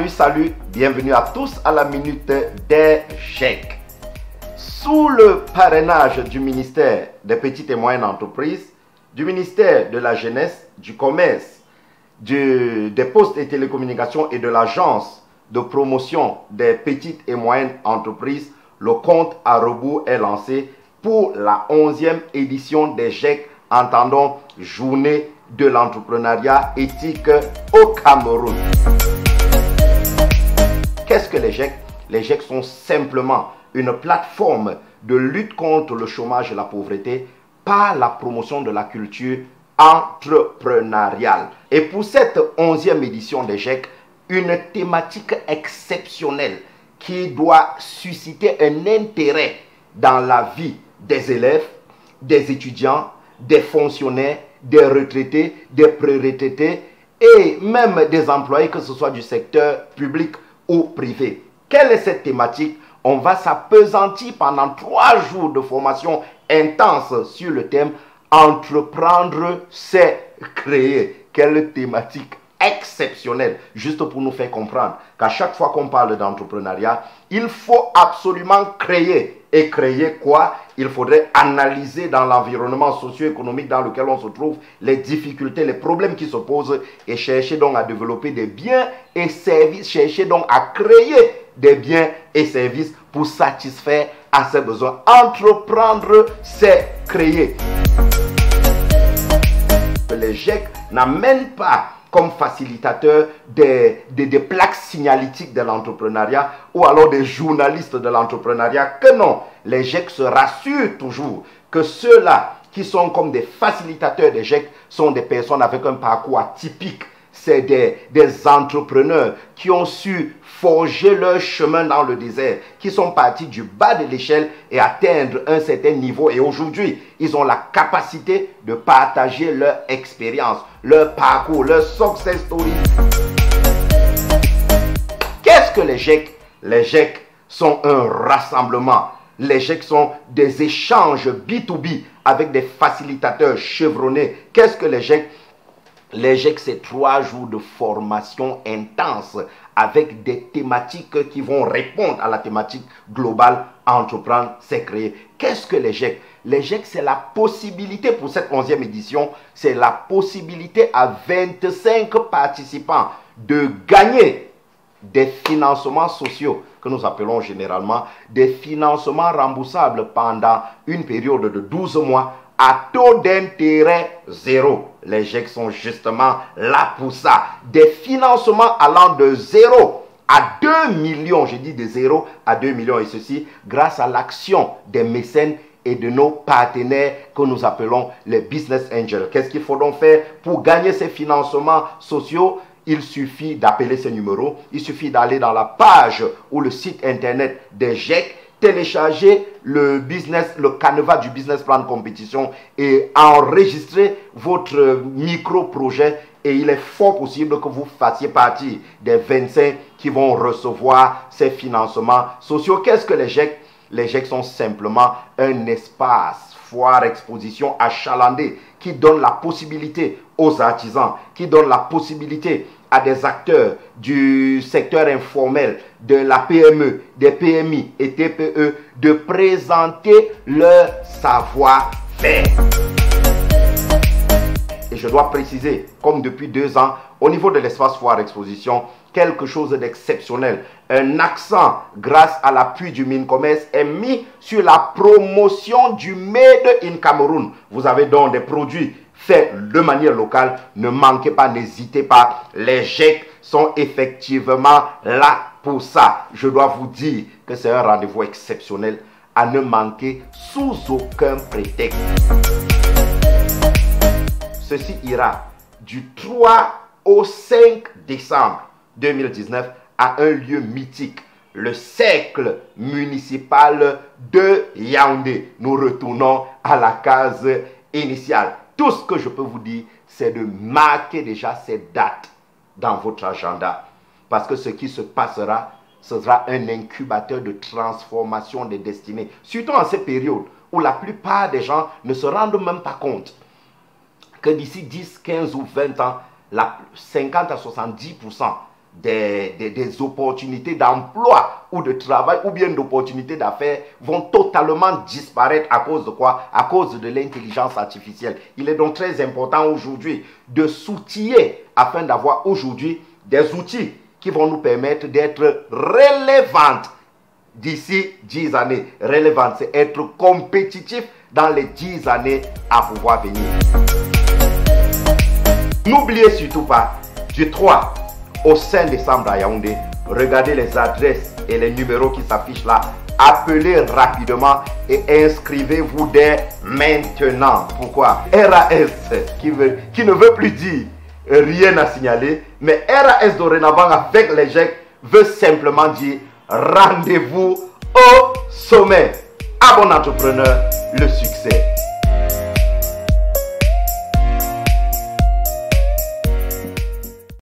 Salut, bienvenue à tous à la Minute des GIEC. Sous le parrainage du ministère des Petites et Moyennes Entreprises, du ministère de la Jeunesse, du Commerce, des Postes et Télécommunications et de l'Agence de promotion des Petites et Moyennes Entreprises, le compte à rebours est lancé pour la 11e édition des GIEC, entendons Journée de l'entrepreneuriat éthique au Cameroun. Qu'est-ce que les GIEC? Les GIEC sont simplement une plateforme de lutte contre le chômage et la pauvreté par la promotion de la culture entrepreneuriale. Et pour cette 11e édition des GIEC, une thématique exceptionnelle qui doit susciter un intérêt dans la vie des élèves, des étudiants, des fonctionnaires, des retraités, des pré-retraités et même des employés, que ce soit du secteur public ou privé. Quelle est cette thématique? On va s'appesantir pendant 3 jours de formation intense sur le thème « Entreprendre, c'est créer ». Quelle thématique exceptionnelle, juste pour nous faire comprendre qu'à chaque fois qu'on parle d'entrepreneuriat, il faut absolument créer. Et créer quoi? Il faudrait analyser dans l'environnement socio-économique dans lequel on se trouve les difficultés, les problèmes qui se posent et chercher donc à développer des biens et services, chercher donc à créer des biens et services pour satisfaire à ses besoins. Entreprendre, c'est créer. Les GIEC n'amènent pas comme facilitateur des plaques signalétiques de l'entrepreneuriat ou alors des journalistes de l'entrepreneuriat, que non. Les GIEC se rassurent toujours que ceux-là qui sont comme des facilitateurs des GIEC sont des personnes avec un parcours atypique. C'est des entrepreneurs qui ont su forger leur chemin dans le désert, qui sont partis du bas de l'échelle et atteindre un certain niveau. Et aujourd'hui, ils ont la capacité de partager leur expérience, leur parcours, leur success story. Qu'est-ce que les GIEC? Les GIEC sont un rassemblement. Les GIEC sont des échanges B2B avec des facilitateurs chevronnés. Qu'est-ce que les GIEC? Les GIEC, c'est 3 jours de formation intense avec des thématiques qui vont répondre à la thématique globale « Entreprendre, c'est créer ». Qu'est-ce que les GIEC? Les GIEC, c'est la possibilité pour cette 11e édition, c'est la possibilité à 25 participants de gagner des financements sociaux que nous appelons généralement des financements remboursables pendant une période de 12 mois à taux d'intérêt 0. Les GIEC sont justement là pour ça. Des financements allant de 0 à 2 millions, je dis de 0 à 2 millions, et ceci grâce à l'action des mécènes et de nos partenaires que nous appelons les business angels. Qu'est-ce qu'il faut donc faire pour gagner ces financements sociaux? Il suffit d'appeler ces numéros, il suffit d'aller dans la page ou le site internet des GIEC, télécharger le canevas du business plan de compétition et enregistrer votre micro-projet, et il est fort possible que vous fassiez partie des 25 qui vont recevoir ces financements sociaux. Qu'est-ce que les GIEC? Les GIEC sont simplement un espace, foire, exposition achalandée qui donne la possibilité aux artisans, qui donne la possibilité à des acteurs du secteur informel, de la PME, des PMI et TPE de présenter leur savoir-faire. Et je dois préciser, comme depuis 2 ans, au niveau de l'espace foire exposition, quelque chose d'exceptionnel. Un accent, grâce à l'appui du MINCommerce, est mis sur la promotion du Made in Cameroun. Vous avez donc des produits faits de manière locale. Ne manquez pas, n'hésitez pas. Les GIEC sont effectivement là pour ça. Je dois vous dire que c'est un rendez-vous exceptionnel à ne manquer sous aucun prétexte. Ceci ira du 3 au 5 décembre 2019 à un lieu mythique, le cercle municipal de Yaoundé. Nous retournons à la case initiale. Tout ce que je peux vous dire, c'est de marquer déjà ces dates dans votre agenda. Parce que ce qui se passera, ce sera un incubateur de transformation des destinées. Surtout en ces périodes où la plupart des gens ne se rendent même pas compte que d'ici 10, 15 ou 20 ans, 50 à 70% des opportunités d'emploi ou de travail ou bien d'opportunités d'affaires vont totalement disparaître à cause de quoi? À cause de l'intelligence artificielle. Il est donc très important aujourd'hui de s'outiller afin d'avoir aujourd'hui des outils qui vont nous permettre d'être relevantes d'ici 10 années. Relevante, c'est être compétitif dans les 10 années à pouvoir venir. N'oubliez surtout pas, du 3 au 5 décembre à Yaoundé, regardez les adresses et les numéros qui s'affichent là. Appelez rapidement et inscrivez-vous dès maintenant. Pourquoi? RAS, qui ne veut plus dire rien à signaler, mais RAS dorénavant avec les GEC veut simplement dire rendez-vous au sommet. À bon entrepreneur, le succès.